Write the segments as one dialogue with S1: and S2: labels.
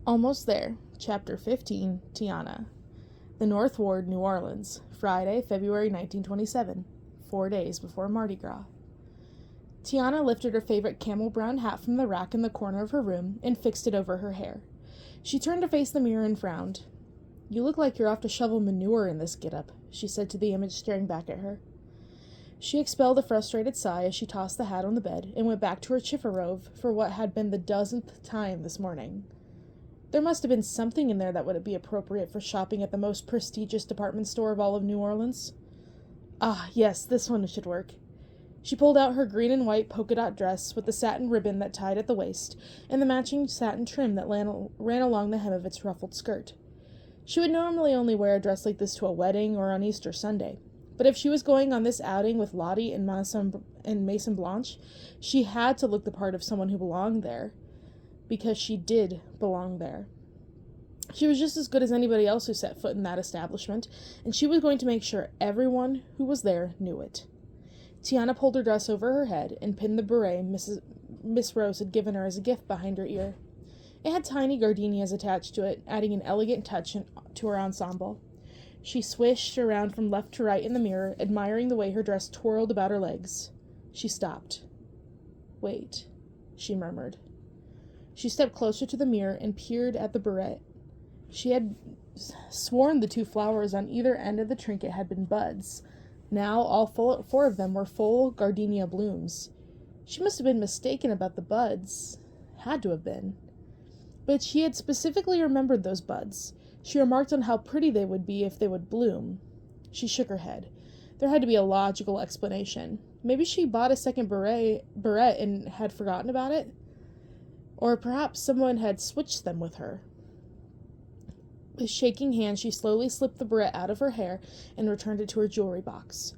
S1: Almost there. Chapter 15, Tiana. The North Ward, New Orleans, Friday, February 1927, 4 days before Mardi Gras. Tiana lifted her favorite camel brown hat from the rack in the corner of her room and fixed it over her hair. She turned to face the mirror and frowned. "You look like you're off to shovel manure in this get-up," she said to the image staring back at her. She expelled a frustrated sigh as she tossed the hat on the bed and went back to her chiffon for what had been the dozenth time this morning. There must have been something in there that would be appropriate for shopping at the most prestigious department store of all of New Orleans. Ah, yes, this one should work. She pulled out her green and white polka dot dress with the satin ribbon that tied at the waist and the matching satin trim that ran along the hem of its ruffled skirt. She would normally only wear a dress like this to a wedding or on Easter Sunday, but if she was going on this outing with Lottie and Maison Blanche, she had to look the part of someone who belonged there. Because she did belong there. She was just as good as anybody else who set foot in that establishment, and she was going to make sure everyone who was there knew it. Tiana pulled her dress over her head and pinned the beret Miss Rose had given her as a gift behind her ear. It had tiny gardenias attached to it, adding an elegant touch to her ensemble. She swished around from left to right in the mirror, admiring the way her dress twirled about her legs. She stopped. "Wait," she murmured. She stepped closer to the mirror and peered at the beret. She had sworn the two flowers on either end of the trinket had been buds. Now all four of them were full gardenia blooms. She must have been mistaken about the buds. Had to have been. But she had specifically remembered those buds. She remarked on how pretty they would be if they would bloom. She shook her head. There had to be a logical explanation. Maybe she bought a second beret and had forgotten about it? Or perhaps someone had switched them with her. With shaking hands, she slowly slipped the beret out of her hair and returned it to her jewelry box.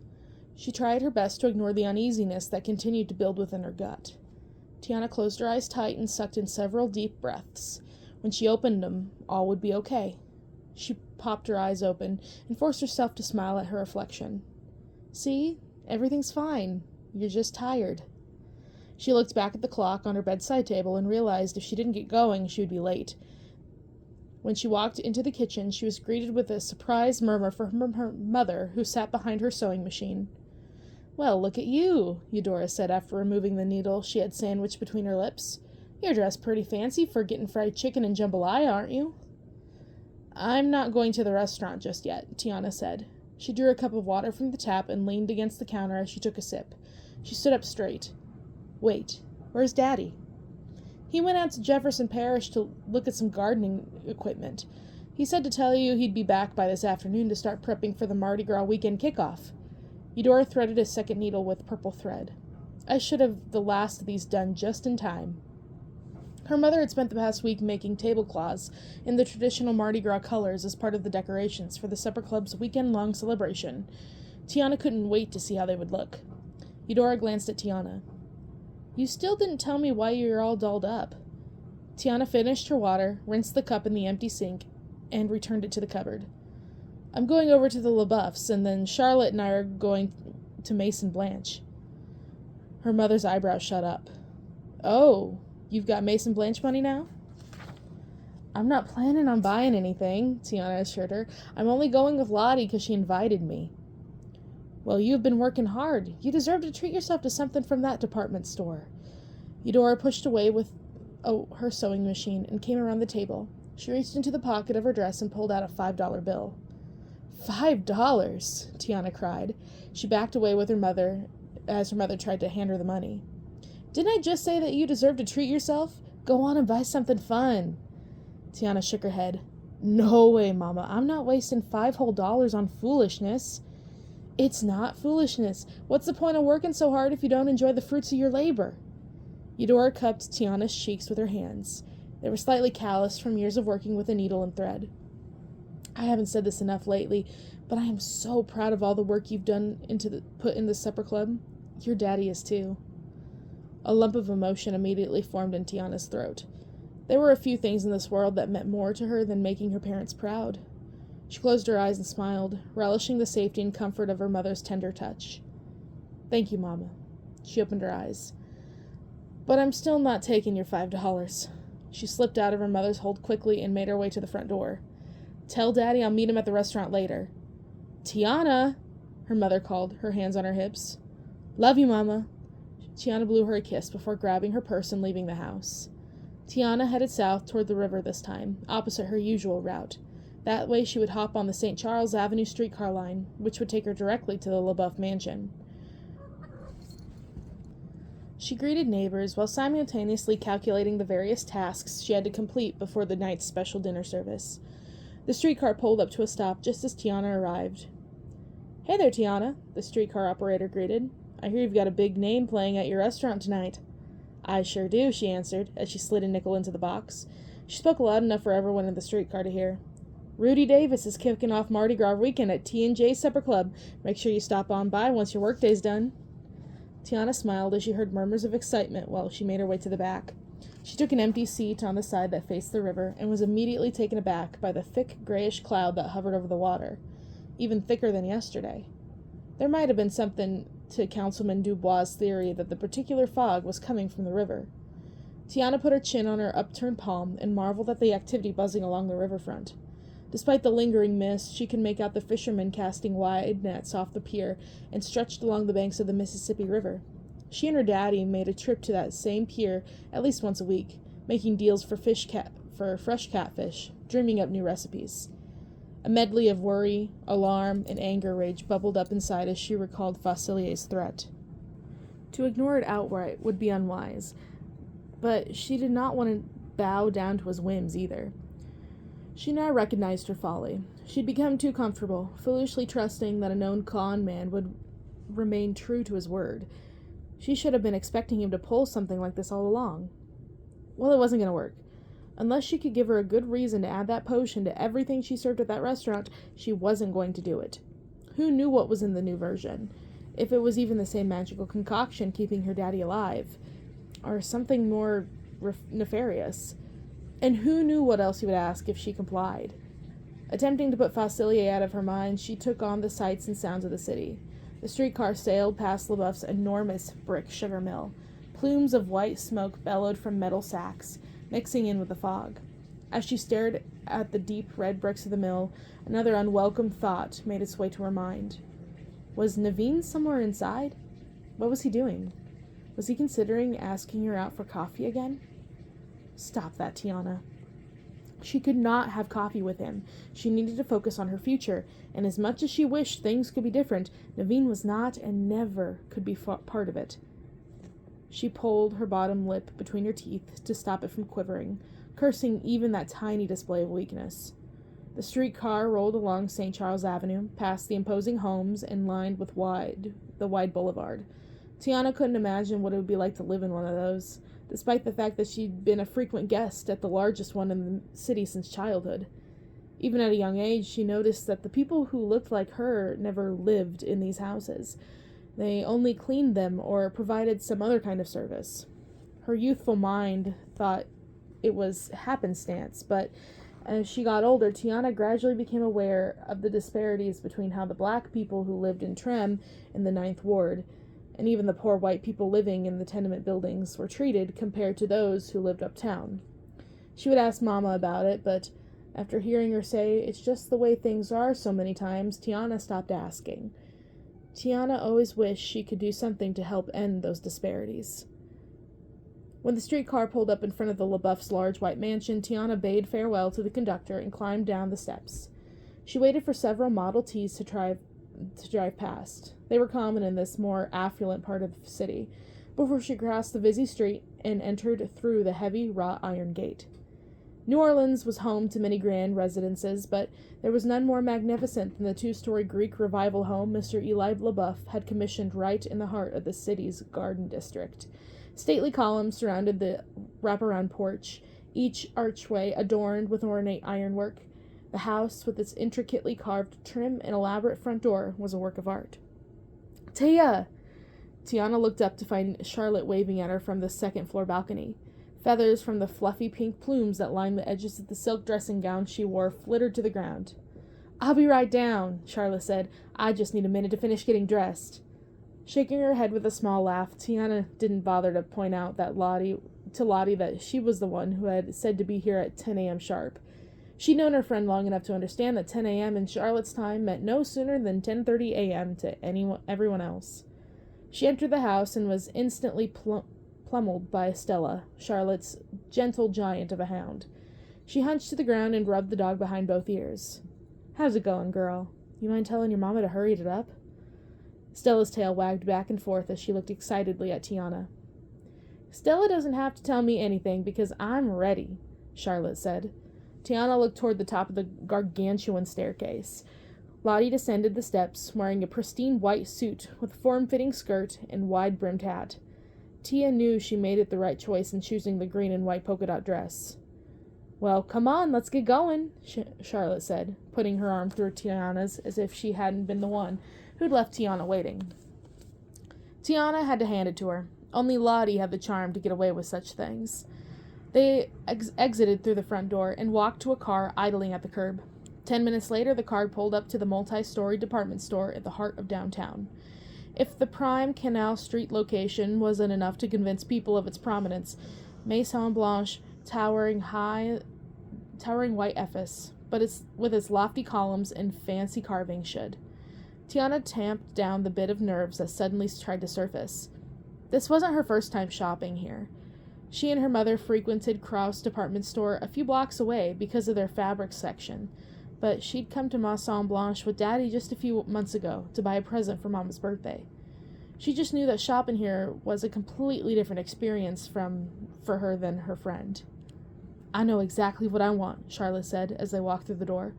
S1: She tried her best to ignore the uneasiness that continued to build within her gut. Tiana closed her eyes tight and sucked in several deep breaths. When she opened them, all would be okay. She popped her eyes open and forced herself to smile at her reflection. "See? Everything's fine. You're just tired." She looked back at the clock on her bedside table and realized if she didn't get going, she would be late. When she walked into the kitchen, she was greeted with a surprised murmur from her mother, who sat behind her sewing machine. "Well, look at you," Eudora said after removing the needle she had sandwiched between her lips. "You're dressed pretty fancy for getting fried chicken and jambalaya, aren't you?" "I'm not going to the restaurant just yet," Tiana said. She drew a cup of water from the tap and leaned against the counter as she took a sip. She stood up straight. "Wait, where's Daddy?" "He went out to Jefferson Parish to look at some gardening equipment. He said to tell you he'd be back by this afternoon to start prepping for the Mardi Gras weekend kickoff." Eudora threaded a second needle with purple thread. "I should have the last of these done just in time." Her mother had spent the past week making tablecloths in the traditional Mardi Gras colors as part of the decorations for the Supper Club's weekend-long celebration. Tiana couldn't wait to see how they would look. Eudora glanced at Tiana. "You still didn't tell me why you're all dolled up." Tiana finished her water, rinsed the cup in the empty sink, and returned it to the cupboard. "I'm going over to the LaBeoufs, and then Charlotte and I are going to Maison Blanche." Her mother's eyebrows shot up. "Oh, you've got Maison Blanche money now?" "I'm not planning on buying anything," Tiana assured her. "I'm only going with Lottie because she invited me." "Well, you've been working hard. You deserve to treat yourself to something from that department store." Eudora pushed away with her sewing machine and came around the table. She reached into the pocket of her dress and pulled out a $5 bill. $5, Tiana cried. She backed away with her mother as her mother tried to hand her the money. "Didn't I just say that you deserve to treat yourself? Go on and buy something fun." Tiana shook her head. "No way, Mama. I'm not wasting $5 on foolishness." "It's not foolishness. What's the point of working so hard if you don't enjoy the fruits of your labor?" Eudora cupped Tiana's cheeks with her hands. They were slightly calloused from years of working with a needle and thread. "I haven't said this enough lately, but I am so proud of all the work you've put in the supper club. Your daddy is too." A lump of emotion immediately formed in Tiana's throat. There were a few things in this world that meant more to her than making her parents proud. She closed her eyes and smiled, relishing the safety and comfort of her mother's tender touch. "Thank you, Mama." She opened her eyes. "But I'm still not taking your $5. She slipped out of her mother's hold quickly and made her way to the front door. "Tell Daddy I'll meet him at the restaurant later." "Tiana!" her mother called, her hands on her hips. "Love you, Mama." Tiana blew her a kiss before grabbing her purse and leaving the house. Tiana headed south toward the river this time, opposite her usual route. That way she would hop on the St. Charles Avenue streetcar line, which would take her directly to the LaBeouf mansion. She greeted neighbors while simultaneously calculating the various tasks she had to complete before the night's special dinner service. The streetcar pulled up to a stop just as Tiana arrived. "Hey there, Tiana," the streetcar operator greeted. "I hear you've got a big name playing at your restaurant tonight." "I sure do," she answered, as she slid a nickel into the box. She spoke loud enough for everyone in the streetcar to hear. "Rudy Davis is kicking off Mardi Gras weekend at T&J Supper Club. Make sure you stop on by once your workday's done." Tiana smiled as she heard murmurs of excitement while she made her way to the back. She took an empty seat on the side that faced the river and was immediately taken aback by the thick grayish cloud that hovered over the water, even thicker than yesterday. There might have been something to Councilman Dubois' theory that the particular fog was coming from the river. Tiana put her chin on her upturned palm and marveled at the activity buzzing along the riverfront. Despite the lingering mist, she could make out the fishermen casting wide nets off the pier and stretched along the banks of the Mississippi River. She and her daddy made a trip to that same pier at least once a week, making deals for fresh catfish, dreaming up new recipes. A medley of worry, alarm, and anger rage bubbled up inside as she recalled Facilier's threat. To ignore it outright would be unwise, but she did not want to bow down to his whims either. She now recognized her folly. She'd become too comfortable, foolishly trusting that a known con man would remain true to his word. She should have been expecting him to pull something like this all along. Well, it wasn't going to work. Unless she could give her a good reason to add that potion to everything she served at that restaurant, she wasn't going to do it. Who knew what was in the new version? If it was even the same magical concoction keeping her daddy alive, or something more nefarious. And who knew what else he would ask if she complied? Attempting to put Facilier out of her mind, she took on the sights and sounds of the city. The streetcar sailed past LaBeouf's enormous brick sugar mill. Plumes of white smoke bellowed from metal sacks, mixing in with the fog. As she stared at the deep red bricks of the mill, another unwelcome thought made its way to her mind. Was Naveen somewhere inside? What was he doing? Was he considering asking her out for coffee again? Stop that, Tiana. She could not have coffee with him. She needed to focus on her future, and as much as she wished things could be different, Naveen was not and never could be part of it. She pulled her bottom lip between her teeth to stop it from quivering, cursing even that tiny display of weakness. The streetcar rolled along St. Charles Avenue, past the imposing homes and lined with the wide boulevard. Tiana couldn't imagine what it would be like to live in one of those, despite the fact that she'd been a frequent guest at the largest one in the city since childhood. Even at a young age, she noticed that the people who looked like her never lived in these houses. They only cleaned them or provided some other kind of service. Her youthful mind thought it was happenstance, but as she got older, Tiana gradually became aware of the disparities between how the black people who lived in Trem in the 9th Ward and even the poor white people living in the tenement buildings were treated compared to those who lived uptown. She would ask Mama about it, but after hearing her say it's just the way things are so many times, Tiana stopped asking. Tiana always wished she could do something to help end those disparities. When the streetcar pulled up in front of the LaBeouf's large white mansion, Tiana bade farewell to the conductor and climbed down the steps. She waited for several Model Ts to drive past. They were common in this more affluent part of the city, before she crossed the busy street and entered through the heavy wrought iron gate. New Orleans was home to many grand residences, but there was none more magnificent than the 2-story Greek revival home Mr. Eli LaBeouf had commissioned right in the heart of the city's garden district. Stately columns surrounded the wraparound porch, each archway adorned with ornate ironwork. The house, with its intricately carved trim and elaborate front door, was a work of art. "Tia!" Tiana looked up to find Charlotte waving at her from the second-floor balcony. Feathers from the fluffy pink plumes that lined the edges of the silk dressing gown she wore flittered to the ground. "I'll be right down," Charlotte said. "I just need a minute to finish getting dressed." Shaking her head with a small laugh, Tiana didn't bother to point out that Lottie to Lottie that she was the one who had said to be here at 10 a.m. sharp. She'd known her friend long enough to understand that 10 a.m. in Charlotte's time meant no sooner than 10:30 a.m. to everyone else. She entered the house and was instantly pummeled by Estella, Charlotte's gentle giant of a hound. She hunched to the ground and rubbed the dog behind both ears. "How's it going, girl? You mind telling your mama to hurry it up?" Stella's tail wagged back and forth as she looked excitedly at Tiana. "Stella doesn't have to tell me anything because I'm ready," Charlotte said. Tiana looked toward the top of the gargantuan staircase. Lottie descended the steps, wearing a pristine white suit with a form-fitting skirt and wide-brimmed hat. Tia knew she made it the right choice in choosing the green and white polka-dot dress. "Well, come on, let's get going," Charlotte said, putting her arm through Tiana's as if she hadn't been the one who'd left Tiana waiting. Tiana had to hand it to her. Only Lottie had the charm to get away with such things. They exited through the front door and walked to a car idling at the curb. 10 minutes later, the car pulled up to the multi-story department store at the heart of downtown. If the prime Canal Street location wasn't enough to convince people of its prominence, Maison Blanche, towering white effice, but with its lofty columns and fancy carving should. Tiana tamped down the bit of nerves that suddenly tried to surface. This wasn't her first time shopping here. She and her mother frequented Krauss department store a few blocks away because of their fabric section, but she'd come to Maison Blanche with Daddy just a few months ago to buy a present for Mama's birthday. She just knew that shopping here was a completely different experience for her than her friend. "I know exactly what I want," Charlotte said as they walked through the door.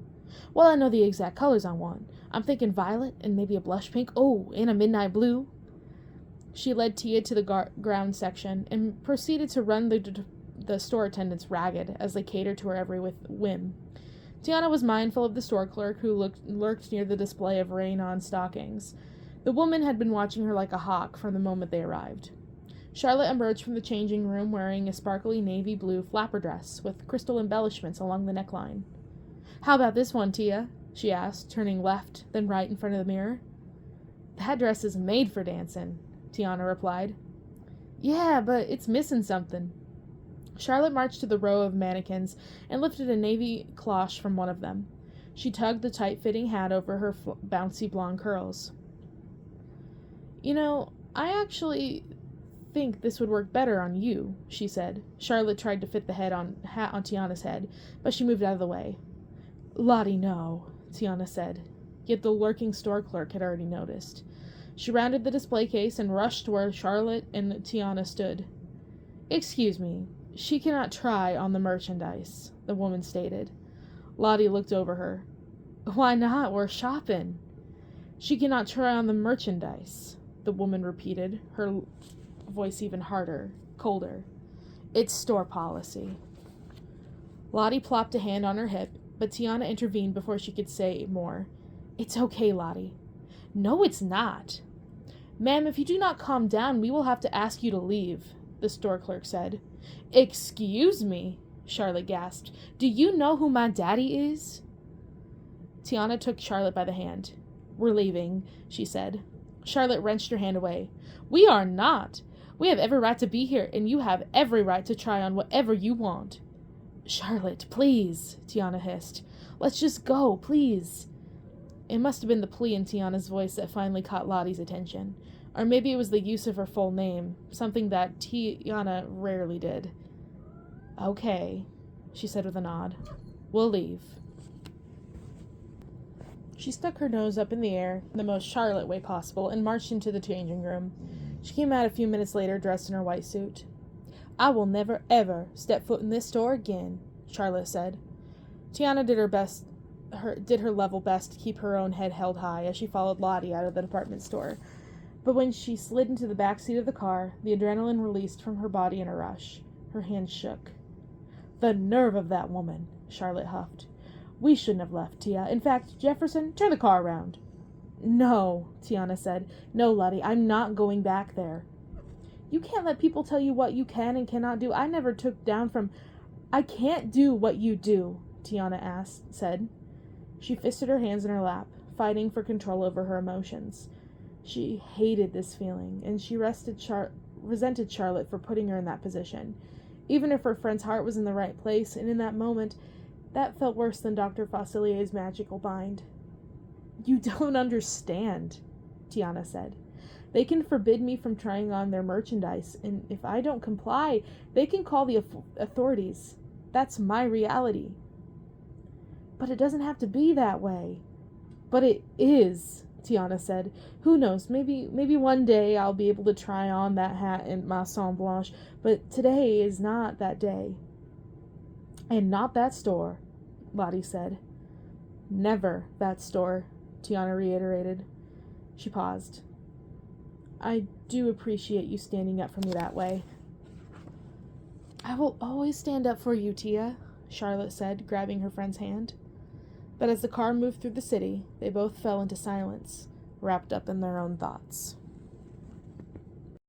S1: "Well, I know the exact colors I want. I'm thinking violet and maybe a blush pink. Oh, and a midnight blue." She led Tia to the ground section and proceeded to run the store attendants ragged as they catered to her every whim. Tiana was mindful of the store clerk who lurked near the display of rain-on stockings. The woman had been watching her like a hawk from the moment they arrived. Charlotte emerged from the changing room wearing a sparkly navy blue flapper dress with crystal embellishments along the neckline. "How about this one, Tia?" she asked, turning left, then right in front of the mirror. "That dress is made for dancing," Tiana replied. "Yeah, but it's missing something." Charlotte marched to the row of mannequins and lifted a navy cloche from one of them. She tugged the tight-fitting hat over her bouncy blonde curls. "You know, I actually think this would work better on you," she said. Charlotte tried to fit the hat on Tiana's head, but she moved out of the way. "Lottie, no," Tiana said, yet the lurking store clerk had already noticed. She rounded the display case and rushed to where Charlotte and Tiana stood. "Excuse me, she cannot try on the merchandise," the woman stated. Lottie looked over her. "Why not? We're shopping." "She cannot try on the merchandise," the woman repeated, her voice even harder, colder. "It's store policy." Lottie plopped a hand on her hip, but Tiana intervened before she could say more. "It's okay, Lottie." "No, it's not." "Ma'am, if you do not calm down, we will have to ask you to leave," the store clerk said. "Excuse me," Charlotte gasped. "Do you know who my daddy is?" Tiana took Charlotte by the hand. "We're leaving," she said. Charlotte wrenched her hand away. "We are not. We have every right to be here, and you have every right to try on whatever you want." "Charlotte, please," Tiana hissed. "Let's just go, please." It must have been the plea in Tiana's voice that finally caught Lottie's attention. Or maybe it was the use of her full name, something that Tiana rarely did. "Okay," she said with a nod. "We'll leave." She stuck her nose up in the air, the most Charlotte way possible, and marched into the changing room. She came out a few minutes later dressed in her white suit. "I will never, ever step foot in this store again," Charlotte said. Tiana did her level best to keep her own head held high as she followed Lottie out of the department store. But when she slid into the back seat of the car, the adrenaline released from her body in a rush. Her hands shook. "The nerve of that woman," Charlotte huffed. "We shouldn't have left, Tia. In fact, Jefferson, turn the car around." "No," Tiana said. "No, Lottie, I'm not going back there." "You can't let people tell you what you can and cannot do. I never took down from—" "I can't do what you do," Tiana said. She fisted her hands in her lap, fighting for control over her emotions. She hated this feeling, and she resented Charlotte for putting her in that position. Even if her friend's heart was in the right place, and in that moment, that felt worse than Dr. Facilier's magical mind. You don't understand, Tiana said. They can forbid me from trying on their merchandise, and if I don't comply, they can call the authorities. That's my reality. But it doesn't have to be that way. But it is, Tiana said. Who knows, maybe one day I'll be able to try on that hat in Maison Blanche, but today is not that day. And not that store, Lottie said. Never that store, Tiana reiterated. She paused. I do appreciate you standing up for me that way. I will always stand up for you, Tia, Charlotte said, grabbing her friend's hand. But as the car moved through the city, they both fell into silence, wrapped up in their own thoughts.